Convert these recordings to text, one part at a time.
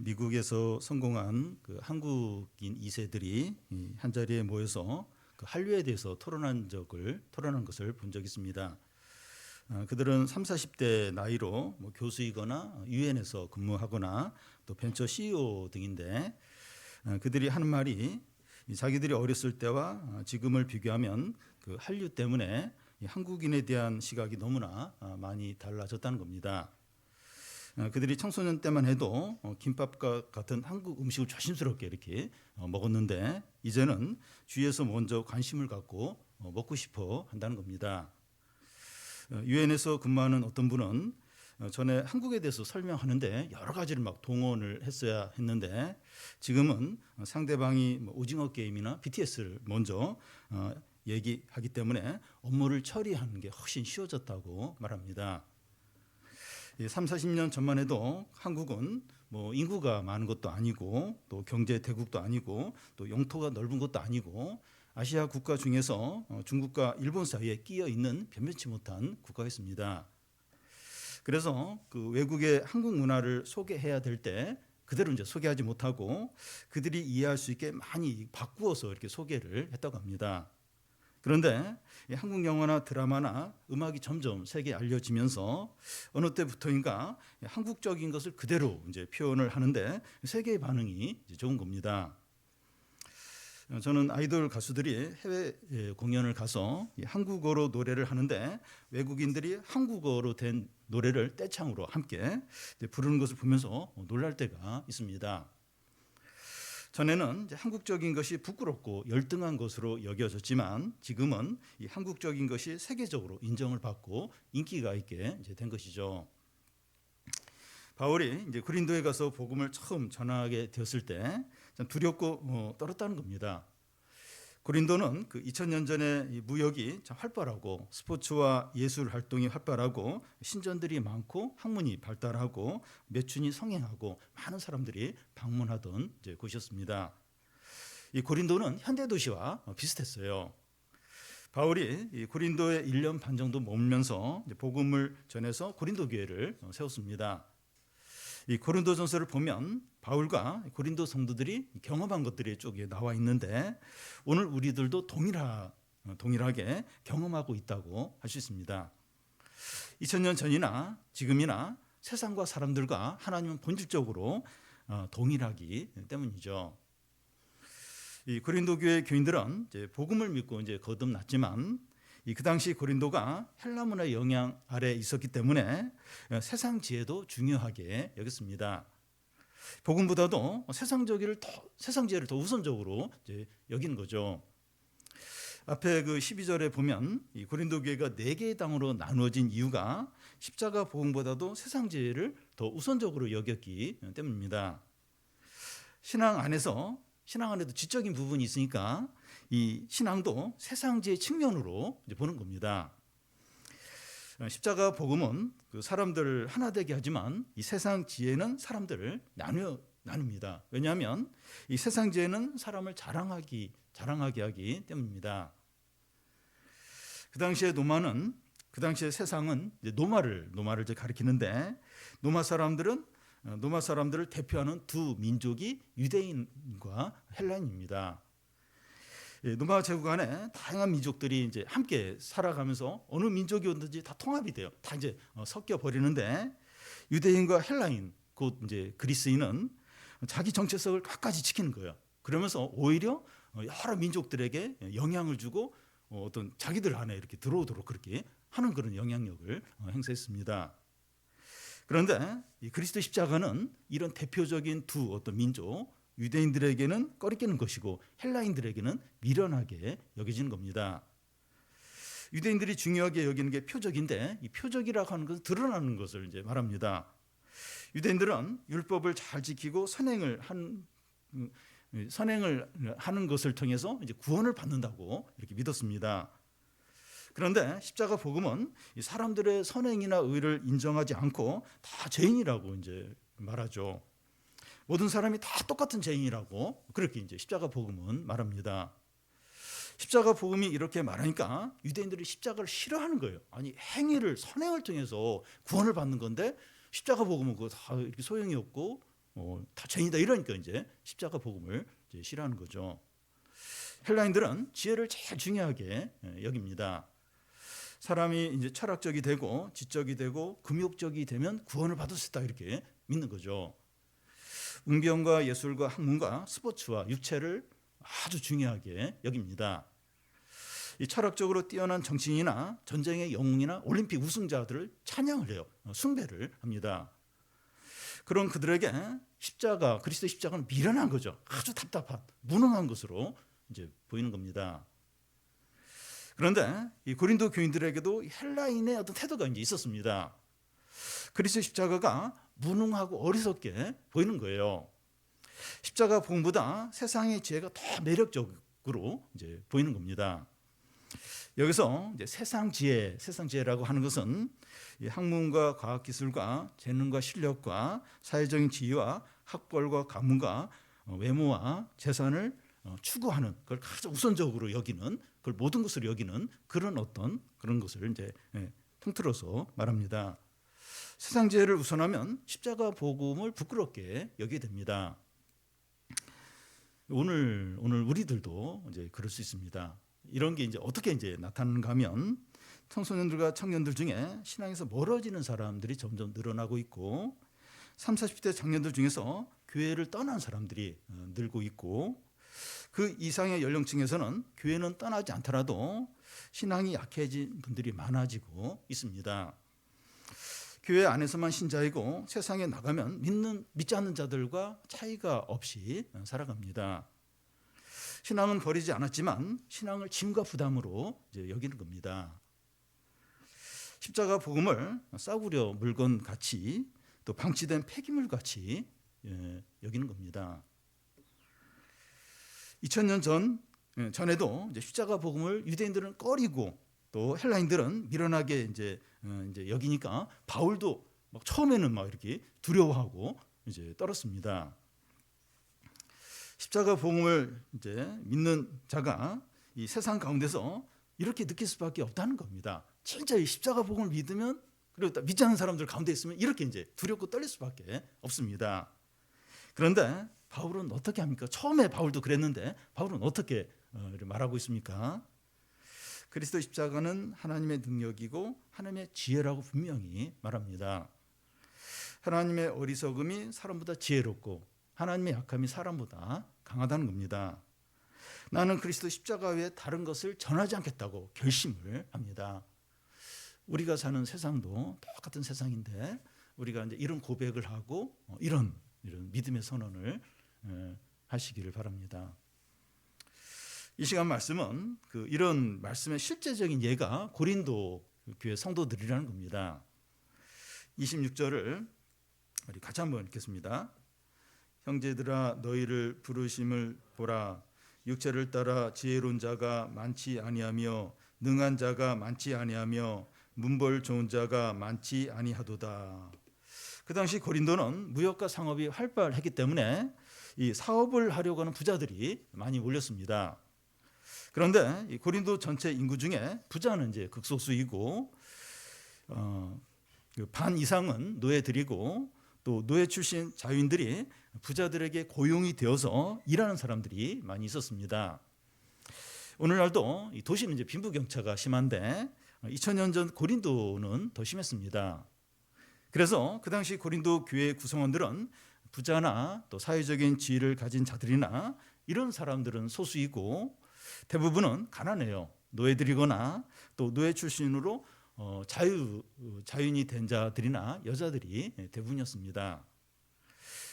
미국에서 성공한 그 한국인 2세들이 한 자리에 모여서 그 한류에 대해서 토론한 것을 본 적이 있습니다. 그들은 3, 40대 나이로 뭐 교수이거나 유엔에서 근무하거나 또 벤처 CEO 등인데, 그들이 하는 말이 자기들이 어렸을 때와 지금을 비교하면 그 한류 때문에 한국인에 대한 시각이 너무나 많이 달라졌다는 겁니다. 그들이 청소년 때만 해도 김밥과 같은 한국 음식을 조심스럽게 이렇게 먹었는데, 이제는 주위에서 먼저 관심을 갖고 먹고 싶어 한다는 겁니다. 유엔에서 근무하는 어떤 분은 전에 한국에 대해서 설명하는데 여러 가지를 막 동원을 했어야 했는데, 지금은 상대방이 오징어 게임이나 BTS를 먼저 얘기하기 때문에 업무를 처리하는 게 훨씬 쉬워졌다고 말합니다. 3, 40년 전만 해도 한국은 뭐 인구가 많은 것도 아니고 또 경제 대국도 아니고 또 영토가 넓은 것도 아니고 아시아 국가 중에서 중국과 일본 사이에 끼어 있는 변변치 못한 국가였습니다. 그래서 그 외국의 한국 문화를 소개해야 될 때 그대로 이제 소개하지 못하고 그들이 이해할 수 있게 많이 바꾸어서 이렇게 소개를 했다고 합니다. 그런데 한국 영화나 드라마나 음악이 점점 세계에 알려지면서 어느 때부터인가 한국적인 것을 그대로 이제 표현을 하는데 세계의 반응이 이제 좋은 겁니다. 저는 아이돌 가수들이 해외 공연을 가서 한국어로 노래를 하는데 외국인들이 한국어로 된 노래를 떼창으로 함께 부르는 것을 보면서 놀랄 때가 있습니다. 전에는 이제 한국적인 것이 부끄럽고 열등한 것으로 여겨졌지만 지금은 이 한국적인 것이 세계적으로 인정을 받고 인기가 있게 이제 된 것이죠. 바울이 이제 고린도에 가서 복음을 처음 전하게 되었을 때 두렵고 떨었다는 겁니다. 고린도는 그 2000년 전에 무역이 참 활발하고 스포츠와 예술 활동이 활발하고 신전들이 많고 학문이 발달하고 매춘이 성행하고 많은 사람들이 방문하던 이제 곳이었습니다. 이 고린도는 현대 도시와 비슷했어요. 바울이 이 고린도에 1년 반 정도 머물면서 복음을 전해서 고린도 교회를 세웠습니다. 이 고린도전서를 보면 바울과 고린도 성도들이 경험한 것들이 쭉 나와 있는데 오늘 우리들도 동일하게 경험하고 있다고 할 수 있습니다. 2000년 전이나 지금이나 세상과 사람들과 하나님은 본질적으로 동일하기 때문이죠. 이 고린도 교회 교인들은 이제 복음을 믿고 이제 거듭났지만 그 당시 고린도가 헬라 문화의 영향 아래 있었기 때문에 세상 지혜도 중요하게 여겼습니다. 복음보다도 세상 지혜를 더 우선적으로 이제 여기는 거죠. 앞에 그 12절에 보면 이 고린도 교회가 4개의 당으로 나누어진 이유가 십자가 복음보다도 세상 지혜를 더 우선적으로 여겼기 때문입니다. 신앙 안에도 지적인 부분이 있으니까 이 신앙도 세상지의 측면으로 이제 보는 겁니다. 십자가 복음은 그 사람들을 하나 되게 하지만 이 세상 지혜는 사람들을 나눕니다. 왜냐하면 이 세상 지혜는 사람을 자랑하게 하기 때문입니다. 그 당시에 세상은 이제 노마를 가리키는데 노마 사람들을 대표하는 두 민족이 유대인과 헬라인입니다. 노마 제국 안에 다양한 민족들이 이제 함께 살아가면서 어느 민족이었든지 다 통합이 돼요. 다 이제 섞여 버리는데 유대인과 헬라인, 곧 이제 그리스인은 자기 정체성을 끝까지 지키는 거예요. 그러면서 오히려 여러 민족들에게 영향을 주고 어떤 자기들 안에 이렇게 들어오도록 그렇게 하는 그런 영향력을 행사했습니다. 그런데 이 그리스도 십자가는 이런 대표적인 두 어떤 민족, 유대인들에게는 꺼리끼는 것이고 헬라인들에게는 미련하게 여겨지는 겁니다. 유대인들이 중요하게 여기는 게 표적인데 이 표적이라고 하는 것은 드러나는 것을 이제 말합니다. 유대인들은 율법을 잘 지키고 선행을 하는 것을 통해서 이제 구원을 받는다고 이렇게 믿었습니다. 그런데 십자가 복음은 이 사람들의 선행이나 의를 인정하지 않고 다 죄인이라고 이제 말하죠. 모든 사람이 다 똑같은 죄인이라고 그렇게 이제 십자가 복음은 말합니다. 십자가 복음이 이렇게 말하니까 유대인들이 십자가를 싫어하는 거예요. 아니 선행을 통해서 구원을 받는 건데 십자가 복음은 그거 다 이렇게 소용이 없고 다 죄인이다 이러니까 이제 십자가 복음을 이제 싫어하는 거죠. 헬라인들은 지혜를 제일 중요하게 여깁니다. 사람이 이제 철학적이 되고 지적이 되고 금욕적이 되면 구원을 받을 수 있다 이렇게 믿는 거죠. 웅변과 예술과 학문과 스포츠와 육체를 아주 중요하게 여깁니다. 이 철학적으로 뛰어난 정치인이나 전쟁의 영웅이나 올림픽 우승자들을 찬양을 해요. 숭배를 합니다. 그런 그들에게 십자가, 그리스도의 십자가는 미련한 거죠. 아주 답답한, 무능한 것으로 이제 보이는 겁니다. 그런데 이 고린도 교인들에게도 헬라인의 어떤 태도가 이제 있었습니다. 그리스도의 십자가가 무능하고 어리석게 보이는 거예요. 십자가 복음보다 세상의 지혜가 더 매력적으로 이제 보이는 겁니다. 여기서 이제 세상 지혜라고 하는 것은 학문과 과학기술과 재능과 실력과 사회적인 지위와 학벌과 가문과 외모와 재산을 추구하는 그걸 가장 우선적으로 여기는 그걸 모든 것으로 여기는 그런 것을 이제 통틀어서 말합니다. 세상 지혜를 우선하면 십자가 복음을 부끄럽게 여기게 됩니다. 오늘 우리들도 이제 그럴 수 있습니다. 이런 게 이제 어떻게 이제 나타나는가 하면 청소년들과 청년들 중에 신앙에서 멀어지는 사람들이 점점 늘어나고 있고 30, 40대 청년들 중에서 교회를 떠난 사람들이 늘고 있고 그 이상의 연령층에서는 교회는 떠나지 않더라도 신앙이 약해진 분들이 많아지고 있습니다. 교회 안에서만 신자이고 세상에 나가면 믿지 않는 자들과 차이가 없이 살아갑니다. 신앙은 버리지 않았지만 신앙을 짐과 부담으로 이제 여기는 겁니다. 십자가 복음을 싸구려 물건 같이 또 방치된 폐기물 같이 여기는 겁니다. 2000년 전에도 이제 십자가 복음을 유대인들은 꺼리고 또 헬라인들은 미련하게 이제 여기니까 바울도 막 처음에는 막 이렇게 두려워하고 이제 떨었습니다. 십자가 복음을 이제 믿는 자가 이 세상 가운데서 이렇게 느낄 수밖에 없다는 겁니다. 진짜 이 십자가 복음을 믿으면 그리고 믿지 않는 사람들 가운데 있으면 이렇게 이제 두렵고 떨릴 수밖에 없습니다. 그런데 바울은 어떻게 합니까? 처음에 바울도 그랬는데 바울은 어떻게 말하고 있습니까? 그리스도 십자가는 하나님의 능력이고 하나님의 지혜라고 분명히 말합니다. 하나님의 어리석음이 사람보다 지혜롭고 하나님의 약함이 사람보다 강하다는 겁니다. 나는 그리스도 십자가 외에 다른 것을 전하지 않겠다고 결심을 합니다. 우리가 사는 세상도 똑같은 세상인데 우리가 이제 이런 고백을 하고 이런 믿음의 선언을 하시기를 바랍니다. 이 시간 말씀은 이런 말씀의 실제적인 예가 고린도 교회 성도들이라는 겁니다. 26절을 우리 같이 한번 읽겠습니다. 형제들아 너희를 부르심을 보라. 육체를 따라 지혜로운 자가 많지 아니하며 능한 자가 많지 아니하며 문벌 좋은 자가 많지 아니하도다. 그 당시 고린도는 무역과 상업이 활발했기 때문에 이 사업을 하려고 하는 부자들이 많이 몰렸습니다. 그런데 이 고린도 전체 인구 중에 부자는 이제 극소수이고 반 이상은 노예들이고 또 노예 출신 자유인들이 부자들에게 고용이 되어서 일하는 사람들이 많이 있었습니다. 오늘날도 이 도시는 이제 빈부격차가 심한데 2000년 전 고린도는 더 심했습니다. 그래서 그 당시 고린도 교회 구성원들은 부자나 또 사회적인 지위를 가진 자들이나 이런 사람들은 소수이고 대부분은 가난해요. 노예들이거나 또 노예 출신으로 자유인이 된 자들이나 여자들이 대부분이었습니다.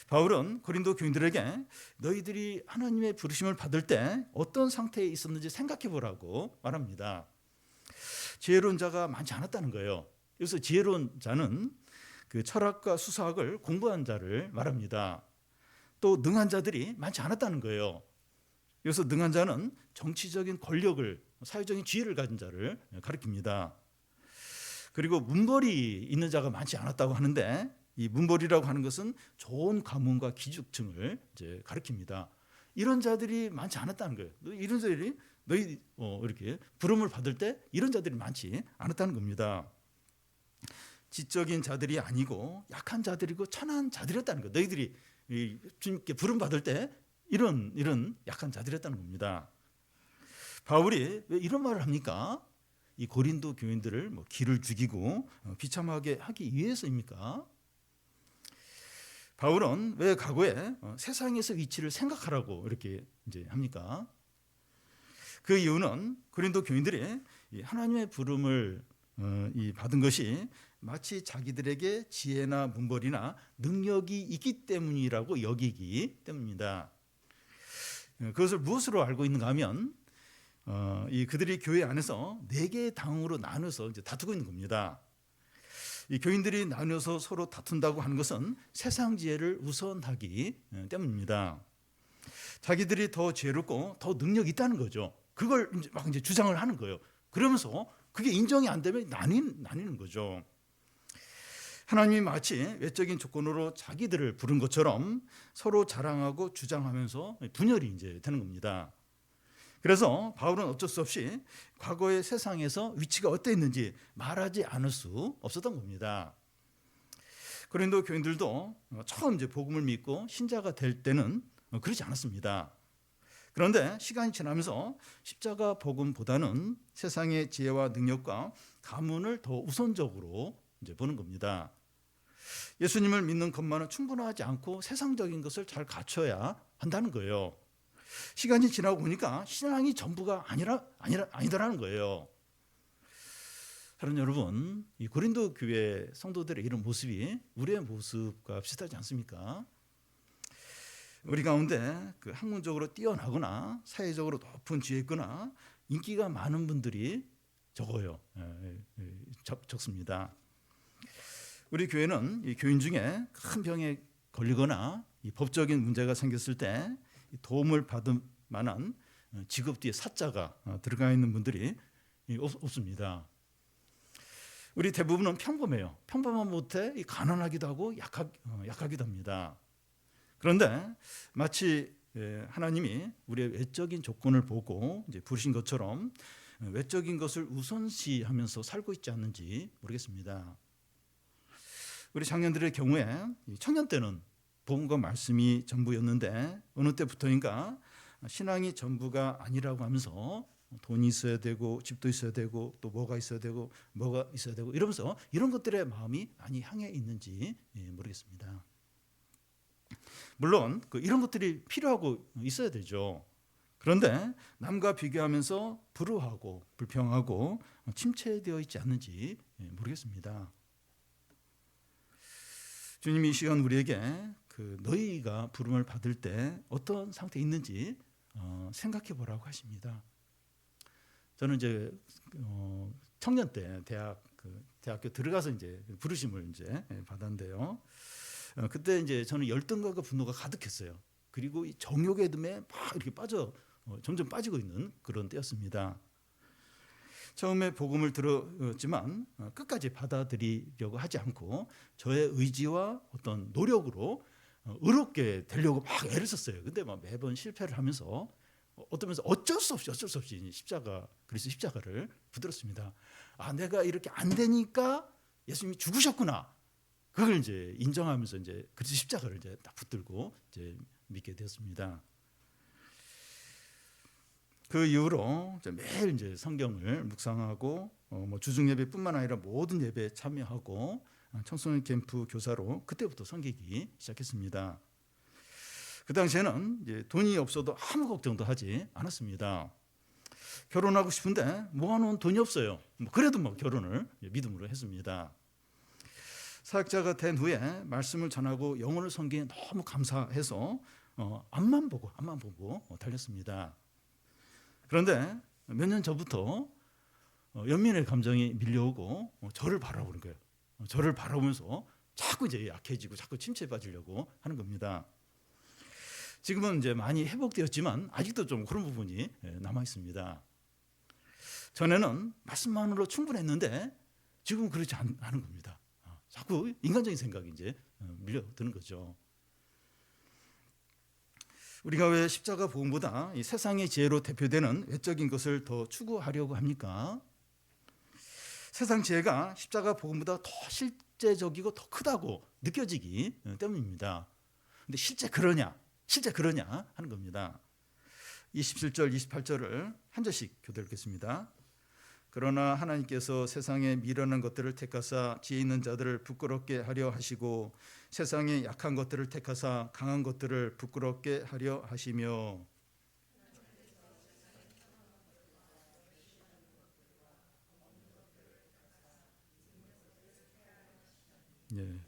바울은 고린도 교인들에게 너희들이 하나님의 부르심을 받을 때 어떤 상태에 있었는지 생각해 보라고 말합니다. 지혜로운 자가 많지 않았다는 거예요. 여기서 지혜로운 자는 그 철학과 수사학을 공부한 자를 말합니다. 또 능한 자들이 많지 않았다는 거예요. 여기서 능한 자는 정치적인 권력을, 사회적인 지위를 가진 자를 가리킵니다. 그리고 문벌이 있는 자가 많지 않았다고 하는데 이 문벌이라고 하는 것은 좋은 가문과 기득층을 이제 가리킵니다. 이런 자들이 많지 않았다는 거예요. 이런 자들이 이렇게 부름을 받을 때 이런 자들이 많지 않았다는 겁니다. 지적인 자들이 아니고 약한 자들이고 천한 자들이었다는 거. 너희들이 주님께 부름 받을 때 이런 약한 자들이었다는 겁니다. 바울이 왜 이런 말을 합니까? 이 고린도 교인들을 기를 죽이고 비참하게 하기 위해서입니까? 바울은 왜 과거에 세상에서 위치를 생각하라고 이렇게 이제 합니까? 그 이유는 고린도 교인들이 하나님의 부름을 받은 것이 마치 자기들에게 지혜나 문벌이나 능력이 있기 때문이라고 여기기 때문입니다. 그것을 무엇으로 알고 있는가 하면 그들이 교회 안에서 4개의 당으로 나눠서 이제 다투고 있는 겁니다. 이 교인들이 나눠서 서로 다툰다고 하는 것은 세상 지혜를 우선하기 때문입니다. 자기들이 더 지혜롭고 더 능력이 있다는 거죠. 그걸 막 이제 주장을 하는 거예요. 그러면서 그게 인정이 안 되면 나뉘는 거죠. 하나님이 마치 외적인 조건으로 자기들을 부른 것처럼 서로 자랑하고 주장하면서 분열이 이제 되는 겁니다. 그래서 바울은 어쩔 수 없이 과거의 세상에서 위치가 어땠는지 말하지 않을 수 없었던 겁니다. 고린도 교인들도 처음 이제 복음을 믿고 신자가 될 때는 그렇지 않았습니다. 그런데 시간이 지나면서 십자가 복음보다는 세상의 지혜와 능력과 가문을 더 우선적으로 이제 보는 겁니다. 예수님을 믿는 것만은 충분하지 않고 세상적인 것을 잘 갖춰야 한다는 거예요. 시간이 지나고 보니까 신앙이 전부가 아니다라는 거예요. 사랑하는 여러분, 이 고린도 교회 성도들의 이런 모습이 우리의 모습과 비슷하지 않습니까? 우리 가운데 그 학문적으로 뛰어나거나 사회적으로 높은 지혜 있거나 인기가 많은 분들이 적어요. 적습니다. 우리 교회는 이 교인 중에 큰 병에 걸리거나 이 법적인 문제가 생겼을 때 도움을 받을 만한 직업 뒤에 사자가 들어가 있는 분들이 없습니다. 우리 대부분은 평범해요. 평범한 못해 가난하기도 하고 약하기도 합니다. 그런데 마치 하나님이 우리의 외적인 조건을 보고 이제 부르신 것처럼 외적인 것을 우선시하면서 살고 있지 않는지 모르겠습니다. 우리 장년들의 경우에 청년 때는 복음과 말씀이 전부였는데 어느 때부터인가 신앙이 전부가 아니라고 하면서 돈이 있어야 되고 집도 있어야 되고 또 뭐가 있어야 되고 이러면서 이런 것들에 마음이 많이 향해 있는지 모르겠습니다. 물론 이런 것들이 필요하고 있어야 되죠. 그런데 남과 비교하면서 불우하고 불평하고 침체되어 있지 않는지 모르겠습니다. 주님이 이 시간 우리에게 너희가 부름을 받을 때 어떤 상태에 있는지 생각해 보라고 하십니다. 저는 이제 청년 때 대학교 들어가서 이제 부르심을 이제 받았는데요. 그때 이제 저는 열등감과 분노가 가득했어요. 그리고 이 정욕의 듬에 막 이렇게 점점 빠지고 있는 그런 때였습니다. 처음에 복음을 들었지만 끝까지 받아들이려고 하지 않고 저의 의지와 어떤 노력으로 의롭게 되려고 막 애를 썼어요. 근데 막 매번 실패를 하면서 어쩔 수 없이 그리스도 십자가를 붙들었습니다. 내가 이렇게 안 되니까 예수님이 죽으셨구나. 그걸 이제 인정하면서 이제 그리스도 십자가를 이제 딱 붙들고 이제 믿게 되었습니다. 그 이후로 매일 이제 성경을 묵상하고 주중 예배뿐만 아니라 모든 예배에 참여하고 청소년 캠프 교사로 그때부터 섬기기 시작했습니다. 그 당시에는 이제 돈이 없어도 아무 걱정도 하지 않았습니다. 결혼하고 싶은데 모아놓은 돈이 없어요. 그래도 결혼을 믿음으로 했습니다. 사역자가 된 후에 말씀을 전하고 영혼을 섬기에 너무 감사해서 앞만 보고 달렸습니다. 그런데 몇 년 전부터 연민의 감정이 밀려오고 저를 바라보는 거예요. 저를 바라보면서 자꾸 이제 약해지고 자꾸 침체에 빠지려고 하는 겁니다. 지금은 이제 많이 회복되었지만 아직도 좀 그런 부분이 남아 있습니다. 전에는 말씀만으로 충분했는데 지금은 그렇지 않은 겁니다. 자꾸 인간적인 생각이 이제 밀려드는 거죠. 우리가 왜 십자가 복음보다 이 세상의 지혜로 대표되는 외적인 것을 더 추구하려고 합니까? 세상 지혜가 십자가 복음보다 더 실제적이고 더 크다고 느껴지기 때문입니다. 근데 실제 그러냐 하는 겁니다. 27절 28절을 한 절씩 교대하겠습니다. 그러나 하나님께서 세상에 미련한 것들을 택하사 지혜 있는 자들을 부끄럽게 하려 하시고 세상에 약한 것들을 택하사 강한 것들을 부끄럽게 하려 하시며. 예.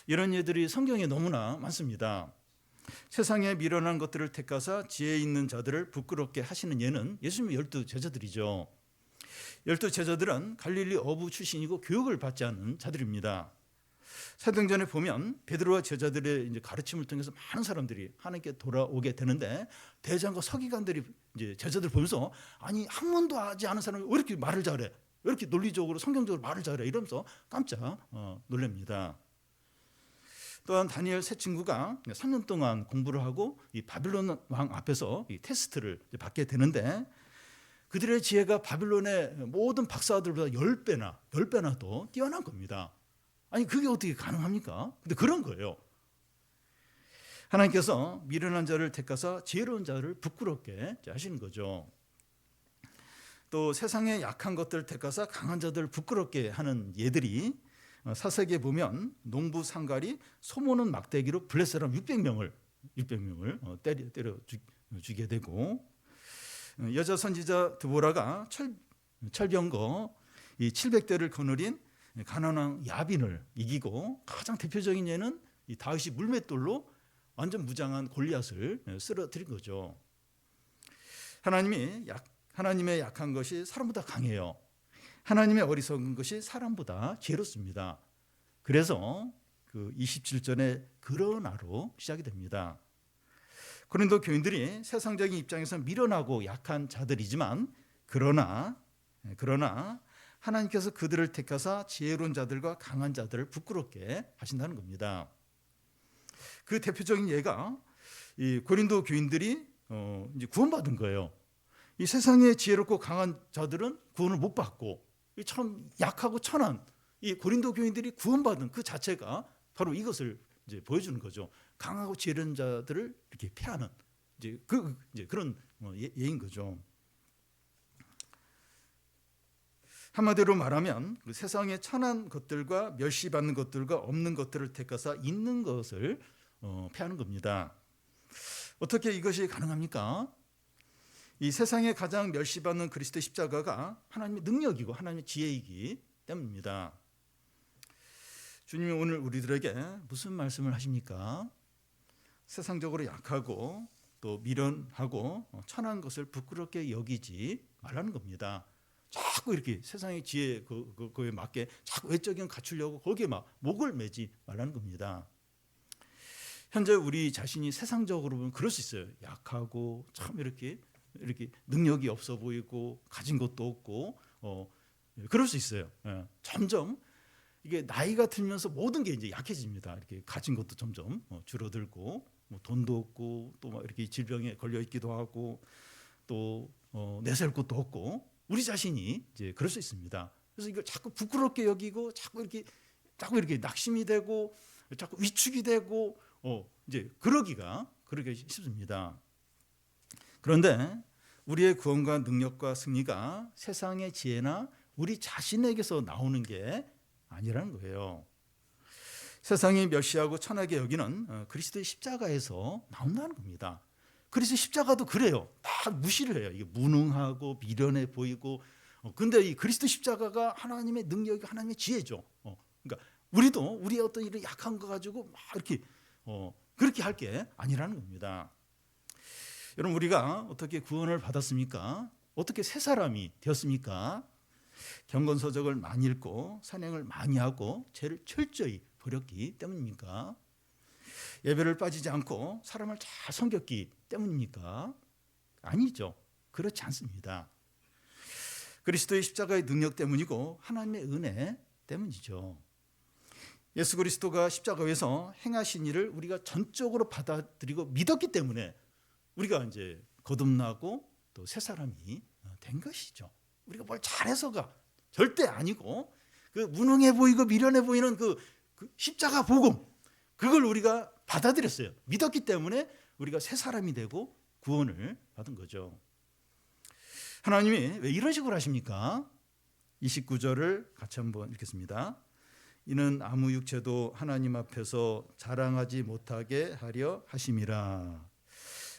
이런 예들이 성경에 너무나 많습니다. 세상에 미련한 것들을 택하사 지혜 있는 자들을 부끄럽게 하시는 예는 예수님의 12 제자들이죠. 12 제자들은 갈릴리 어부 출신이고 교육을 받지 않은 자들입니다. 사도행전에 보면 베드로와 제자들의 이제 가르침을 통해서 많은 사람들이 하나님께 돌아오게 되는데 대장과 서기관들이 이제 제자들 보면서 아니 학문도 하지 않은 사람이 왜 이렇게 말을 잘해? 왜 이렇게 논리적으로 성경적으로 말을 잘해? 이러면서 깜짝 놀랍니다. 또한 다니엘 세 친구가 3년 동안 공부를 하고 이 바빌론 왕 앞에서 이 테스트를 받게 되는데 그들의 지혜가 바빌론의 모든 박사들보다 10배나 더 뛰어난 겁니다. 아니 그게 어떻게 가능합니까? 근데 그런 거예요. 하나님께서 미련한 자를 택하사 지혜로운 자를 부끄럽게 하시는 거죠. 또 세상에 약한 것들을 택하사 강한 자들을 부끄럽게 하는 예들이 사사기에 보면 농부 상갈이 소모는 막대기로 블레 사람 600명을 때려 죽게 되고 여자 선지자 드보라가 철병거 이 700대를 거느린 가나안 야빈을 이기고 가장 대표적인 예는 이 다윗이 물맷돌로 완전 무장한 골리앗을 쓰러뜨린 거죠. 하나님의 약한 것이 사람보다 강해요. 하나님의 어리석은 것이 사람보다 지혜롭습니다. 그래서 그 27절에 그러나로 시작이 됩니다. 고린도 교인들이 세상적인 입장에서 미련하고 약한 자들이지만 그러나 하나님께서 그들을 택하사 지혜로운 자들과 강한 자들을 부끄럽게 하신다는 겁니다. 그 대표적인 예가 이 고린도 교인들이 이제 구원받은 거예요. 이 세상에 지혜롭고 강한 자들은 구원을 못 받고 참 약하고 천한 이 고린도 교인들이 구원받은 그 자체가 바로 이것을 이제 보여주는 거죠. 강하고 지혜로운 자들을 이렇게 패하는 이제 그런 예인 거죠. 한마디로 말하면 그 세상의 천한 것들과 멸시받는 것들과 없는 것들을 택하사 있는 것을 패하는 겁니다. 어떻게 이것이 가능합니까? 이 세상에 가장 멸시받는 그리스도의 십자가가 하나님의 능력이고 하나님의 지혜이기 때문입니다. 주님이 오늘 우리들에게 무슨 말씀을 하십니까? 세상적으로 약하고 또 미련하고 천한 것을 부끄럽게 여기지 말라는 겁니다. 자꾸 이렇게 세상의 지혜 그거에 맞게 자꾸 외적인 갖추려고 거기에 막 목을 매지 말라는 겁니다. 현재 우리 자신이 세상적으로 보면 그럴 수 있어요. 약하고 참 이렇게 능력이 없어 보이고 가진 것도 없고 그럴 수 있어요. 점점 이게 나이가 들면서 모든 게 이제 약해집니다. 이렇게 가진 것도 점점 줄어들고 뭐 돈도 없고 또 막 이렇게 질병에 걸려 있기도 하고 또 내세울 것도 없고 우리 자신이 이제 그럴 수 있습니다. 그래서 이걸 자꾸 부끄럽게 여기고 자꾸 이렇게 낙심이 되고 자꾸 위축이 되고 이제 그러기가 쉽습니다. 그런데 우리의 구원과 능력과 승리가 세상의 지혜나 우리 자신에게서 나오는 게 아니라는 거예요. 세상이 멸시하고 천하게 여기는 그리스도의 십자가에서 나온다는 겁니다. 그리스도의 십자가도 그래요. 다 무시를 해요. 이게 무능하고 미련해 보이고. 근데 이 그리스도 십자가가 하나님의 능력이 하나님의 지혜죠. 그러니까 우리도 우리의 어떤 이런 약한 거 가지고 막 이렇게 그렇게 할 게 아니라는 겁니다. 여러분 우리가 어떻게 구원을 받았습니까? 어떻게 새 사람이 되었습니까? 경건서적을 많이 읽고 선행을 많이 하고 죄를 철저히 버렸기 때문입니까? 예배를 빠지지 않고 사람을 잘 섬겼기 때문입니까? 아니죠. 그렇지 않습니다. 그리스도의 십자가의 능력 때문이고 하나님의 은혜 때문이죠. 예수 그리스도가 십자가에서 행하신 일을 우리가 전적으로 받아들이고 믿었기 때문에 우리가 이제 거듭나고 또 새 사람이 된 것이죠. 우리가 뭘 잘해서가 절대 아니고 그 무능해 보이고 미련해 보이는 그 십자가 복음, 그걸 우리가 받아들였어요. 믿었기 때문에 우리가 새 사람이 되고 구원을 받은 거죠. 하나님이 왜 이런 식으로 하십니까? 29절을 같이 한번 읽겠습니다. 이는 아무 육체도 하나님 앞에서 자랑하지 못하게 하려 하심이라.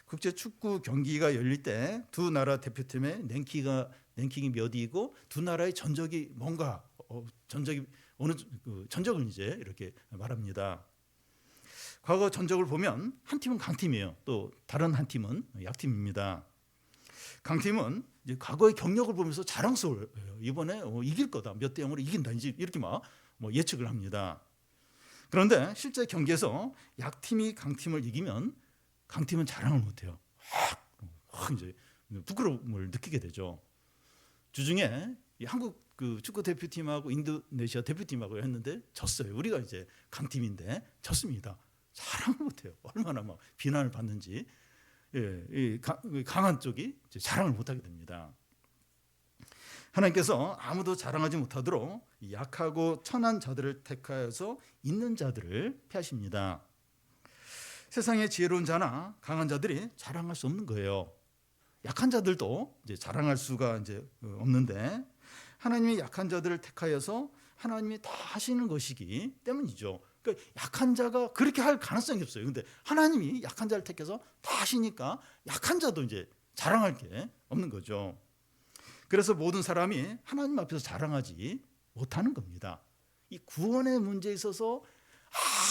국제 축구 경기가 열릴 때 두 나라 대표팀의 랭킹이 몇 위이고 두 나라의 전적이 뭔가 전적이 어느 전적을 이제 이렇게 말합니다. 과거 전적을 보면 한 팀은 강팀이에요. 또 다른 한 팀은 약팀입니다. 강팀은 이제 과거의 경력을 보면서 자랑스러워요. 이번에 이길 거다, 몇 대 0으로 이긴다, 이제 이렇게 막 예측을 합니다. 그런데 실제 경기에서 약팀이 강팀을 이기면 강팀은 자랑을 못해요. 확 이제 부끄러움을 느끼게 되죠. 주중에 한국 그 축구 대표팀하고 인도네시아 대표팀하고 했는데 졌어요. 우리가 이제 강팀인데 졌습니다. 자랑을 못해요. 얼마나 막 비난을 받는지. 강한 쪽이 자랑을 못하게 됩니다. 하나님께서 아무도 자랑하지 못하도록 약하고 천한 자들을 택하여서 있는 자들을 폐하십니다. 세상의 지혜로운 자나 강한 자들이 자랑할 수 없는 거예요. 약한 자들도 이제 자랑할 수가 이제 없는데 하나님이 약한 자들을 택하여서 하나님이 다 하시는 것이기 때문이죠. 그러니까 약한 자가 그렇게 할 가능성이 없어요. 근데 하나님이 약한 자를 택해서 다 하시니까 약한 자도 이제 자랑할 게 없는 거죠. 그래서 모든 사람이 하나님 앞에서 자랑하지 못하는 겁니다. 이 구원의 문제에 있어서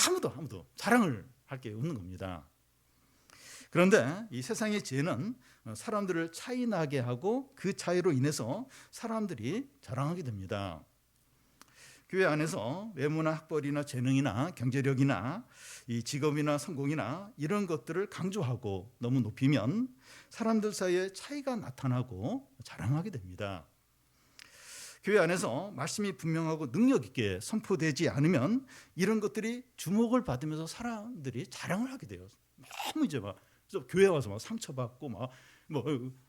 아무도 자랑을 할 게 없는 겁니다. 그런데 이 세상의 지혜는 사람들을 차이 나게 하고 그 차이로 인해서 사람들이 자랑하게 됩니다. 교회 안에서 외모나 학벌이나 재능이나 경제력이나 이 직업이나 성공이나 이런 것들을 강조하고 너무 높이면 사람들 사이에 차이가 나타나고 자랑하게 됩니다. 교회 안에서 말씀이 분명하고 능력 있게 선포되지 않으면 이런 것들이 주목을 받으면서 사람들이 자랑을 하게 돼요. 너무 이제 막 교회 와서 막 상처받고 막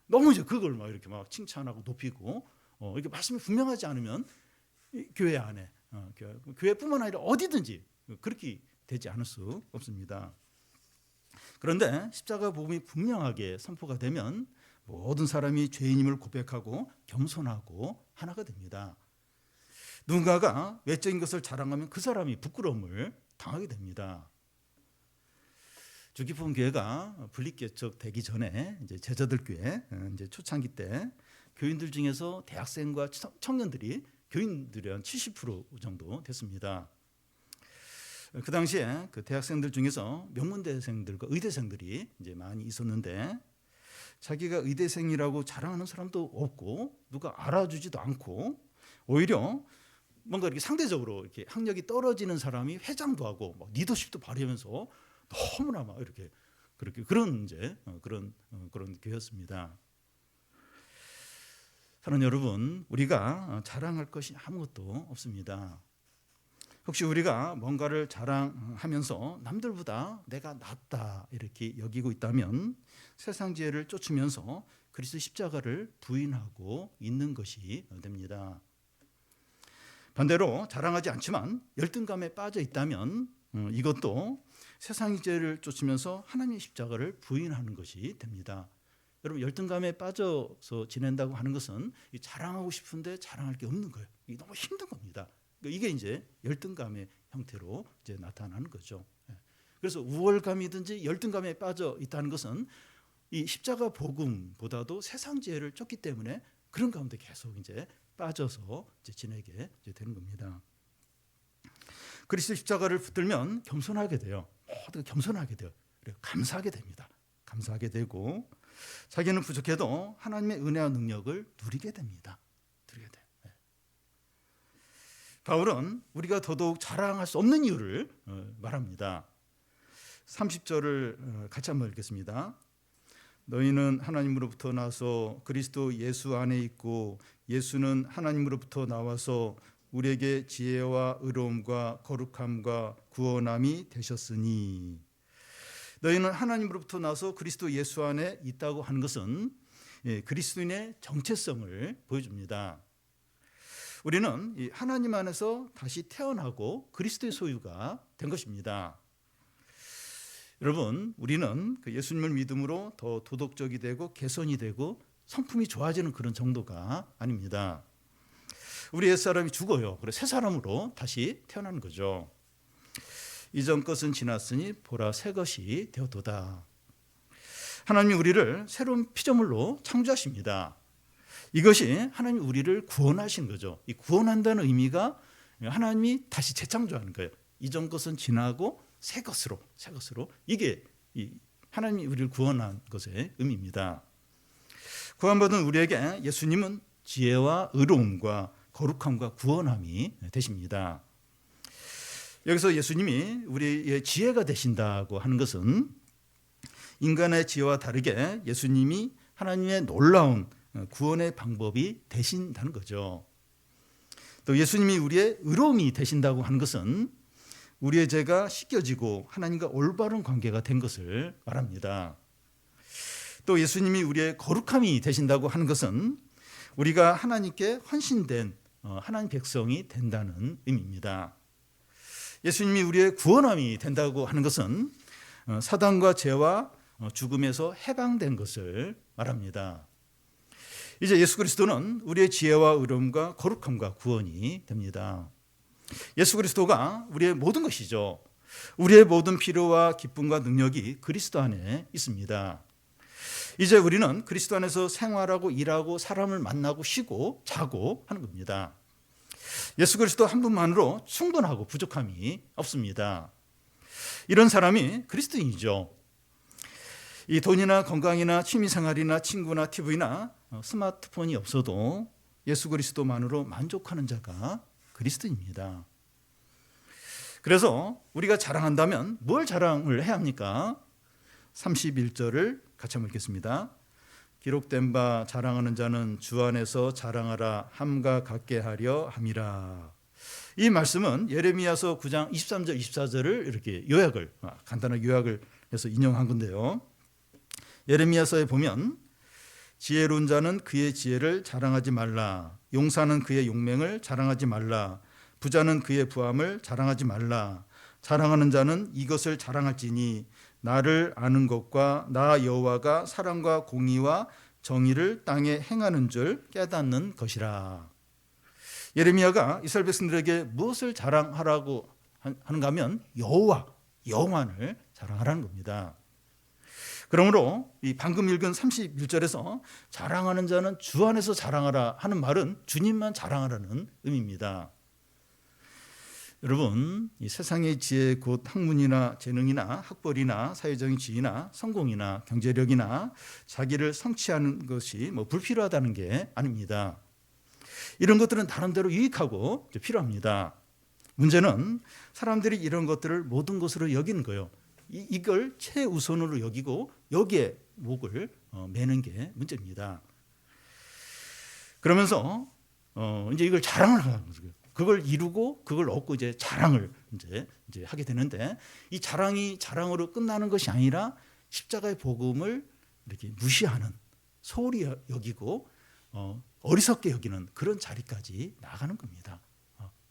너무 이제 그걸 막 이렇게 막 칭찬하고 높이고 이렇게 말씀이 분명하지 않으면 교회 안에 교회뿐만 아니라 어디든지 그렇게 되지 않을 수 없습니다. 그런데 십자가 복음이 분명하게 선포가 되면 모든 사람이 죄인임을 고백하고 겸손하고 하나가 됩니다. 누군가가 외적인 것을 자랑하면 그 사람이 부끄러움을 당하게 됩니다. 주기쁨 교회가 분립개척되기 전에 이제 제자들 교회 이제 초창기 때 교인들 중에서 대학생과 청년들이 교인들이 한 70% 정도 됐습니다. 그 당시에 그 대학생들 중에서 명문대생들과 의대생들이 이제 많이 있었는데 자기가 의대생이라고 자랑하는 사람도 없고 누가 알아주지도 않고 오히려 뭔가 이렇게 상대적으로 이렇게 학력이 떨어지는 사람이 회장도 하고 막 리더십도 발휘하면서 너무나 막 이렇게 그렇게 그런 이제 그런 교회였습니다. 사랑하는 여러분, 우리가 자랑할 것이 아무것도 없습니다. 혹시 우리가 뭔가를 자랑하면서 남들보다 내가 낫다 이렇게 여기고 있다면 세상 지혜를 쫓으면서 그리스도 십자가를 부인하고 있는 것이 됩니다. 반대로 자랑하지 않지만 열등감에 빠져 있다면 이것도 세상 지혜를 쫓으면서 하나님의 십자가를 부인하는 것이 됩니다. 여러분, 열등감에 빠져서 지낸다고 하는 것은 자랑하고 싶은데 자랑할 게 없는 거예요. 이게 너무 힘든 겁니다. 이게 이제 열등감의 형태로 이제 나타나는 거죠. 그래서 우월감이든지 열등감에 빠져 있다는 것은 이 십자가 복음보다도 세상 지혜를 쫓기 때문에 그런 가운데 계속 이제 빠져서 이제 지내게 이제 되는 겁니다. 그리스도 십자가를 붙들면 겸손하게 돼요. 모두 겸손하게 돼요. 감사하게 됩니다. 감사하게 되고 자기는 부족해도 하나님의 은혜와 능력을 누리게 됩니다. 누리게 돼요. 바울은 우리가 더더욱 자랑할 수 없는 이유를 말합니다. 30절을 같이 한번 읽겠습니다. 너희는 하나님으로부터 나서 그리스도 예수 안에 있고 예수는 하나님으로부터 나와서 우리에게 지혜와 의로움과 거룩함과 구원함이 되셨으니. 너희는 하나님으로부터 나서 그리스도 예수 안에 있다고 하는 것은 그리스도인의 정체성을 보여줍니다. 우리는 이 하나님 안에서 다시 태어나고 그리스도의 소유가 된 것입니다. 여러분, 우리는 그 예수님을 믿음으로 더 도덕적이 되고 개선이 되고 성품이 좋아지는 그런 정도가 아닙니다. 우리 옛사람이 죽어요. 그래서 새 사람으로 다시 태어나는 거죠. 이전 것은 지났으니 보라 새 것이 되었도다. 하나님이 우리를 새로운 피조물로 창조하십니다. 이것이 하나님이 우리를 구원하신 거죠. 이 구원한다는 의미가 하나님이 다시 재창조하는 거예요. 이전 것은 지나고 새 것으로 이게 하나님이 우리를 구원한 것의 의미입니다. 구원받은 우리에게 예수님은 지혜와 의로움과 거룩함과 구원함이 되십니다. 여기서 예수님이 우리의 지혜가 되신다고 하는 것은 인간의 지혜와 다르게 예수님이 하나님의 놀라운 구원의 방법이 되신다는 거죠. 또 예수님이 우리의 의로움이 되신다고 하는 것은 우리의 죄가 씻겨지고 하나님과 올바른 관계가 된 것을 말합니다. 또 예수님이 우리의 거룩함이 되신다고 하는 것은 우리가 하나님께 헌신된 하나님 백성이 된다는 의미입니다. 예수님이 우리의 구원함이 된다고 하는 것은 사단과 죄와 죽음에서 해방된 것을 말합니다. 이제 예수 그리스도는 우리의 지혜와 의로움과 거룩함과 구원이 됩니다. 예수 그리스도가 우리의 모든 것이죠. 우리의 모든 필요와 기쁨과 능력이 그리스도 안에 있습니다. 이제 우리는 그리스도 안에서 생활하고 일하고 사람을 만나고 쉬고 자고 하는 겁니다. 예수 그리스도 한 분만으로 충분하고 부족함이 없습니다. 이런 사람이 그리스도인이죠. 이 돈이나 건강이나 취미생활이나 친구나 TV나 스마트폰이 없어도 예수 그리스도만으로 만족하는 자가 그리스도입니다. 그래서 우리가 자랑한다면 뭘 자랑을 해야 합니까? 31절을 같이 한번 읽겠습니다. 기록된 바 자랑하는 자는 주 안에서 자랑하라 함과 같게 하려 함이라. 이 말씀은 예레미야서 9장 23절 24절을 이렇게 간단하게 요약을 해서 인용한 건데요. 예레미야서에 보면 지혜로운 자는 그의 지혜를 자랑하지 말라. 용사는 그의 용맹을 자랑하지 말라. 부자는 그의 부함을 자랑하지 말라. 자랑하는 자는 이것을 자랑할지니 나를 아는 것과 나 여호와가 사랑과 공의와 정의를 땅에 행하는 줄 깨닫는 것이라. 예레미야가 이스라엘 백성들에게 무엇을 자랑하라고 하는가 하면 여호와만을 자랑하라는 겁니다. 그러므로 이 방금 읽은 31절에서 자랑하는 자는 주 안에서 자랑하라 하는 말은 주님만 자랑하라는 의미입니다. 여러분, 이 세상의 지혜 곧 학문이나 재능이나 학벌이나 사회적인 지위나 성공이나 경제력이나 자기를 성취하는 것이 불필요하다는 게 아닙니다. 이런 것들은 나름대로 유익하고 필요합니다. 문제는 사람들이 이런 것들을 모든 것으로 여기는 거예요. 이걸 최우선으로 여기고 여기에 목을 매는 게 문제입니다. 그러면서 이제 이걸 자랑을 하는 거예요. 그걸 이루고 그걸 얻고 이제 자랑을 이제 하게 되는데, 이 자랑이 자랑으로 끝나는 것이 아니라 십자가의 복음을 이렇게 무시하는, 소홀히 여기고 어리석게 여기는 그런 자리까지 나가는 겁니다.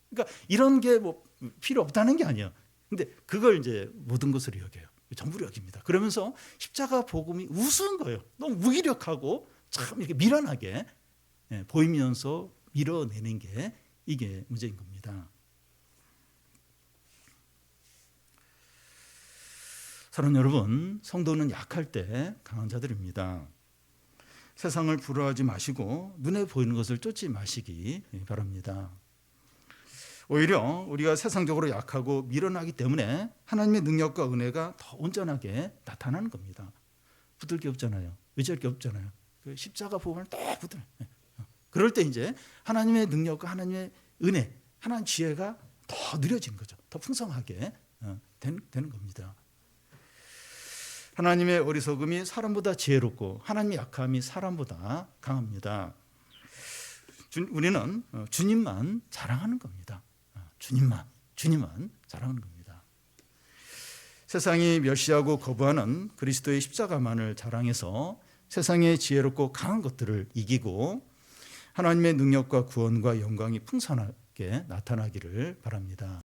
그러니까 이런 게 필요 없다는 게 아니에요. 근데 그걸 이제 모든 것으로 여겨요. 전부로 여깁니다. 그러면서 십자가 복음이 우스운 거예요. 너무 무기력하고 참 이렇게 미련하게 보이면서 밀어내는 게 이게 문제인 겁니다. 사랑하는 여러분, 성도는 약할 때 강한 자들입니다. 세상을 부러워하지 마시고 눈에 보이는 것을 쫓지 마시기 바랍니다. 오히려 우리가 세상적으로 약하고 미련하기 때문에 하나님의 능력과 은혜가 더 온전하게 나타나는 겁니다. 붙들 게 없잖아요. 의지할 게 없잖아요. 그 십자가 복음을 딱 붙들. 그럴 때 이제 하나님의 능력과 하나님의 은혜, 하나님 지혜가 더 누려지는 거죠. 더 풍성하게 되는 겁니다. 하나님의 어리석음이 사람보다 지혜롭고 하나님의 약함이 사람보다 강합니다. 우리는 주님만 자랑하는 겁니다. 주님만 자랑하는 겁니다. 세상이 멸시하고 거부하는 그리스도의 십자가만을 자랑해서 세상의 지혜롭고 강한 것들을 이기고 하나님의 능력과 구원과 영광이 풍성하게 나타나기를 바랍니다.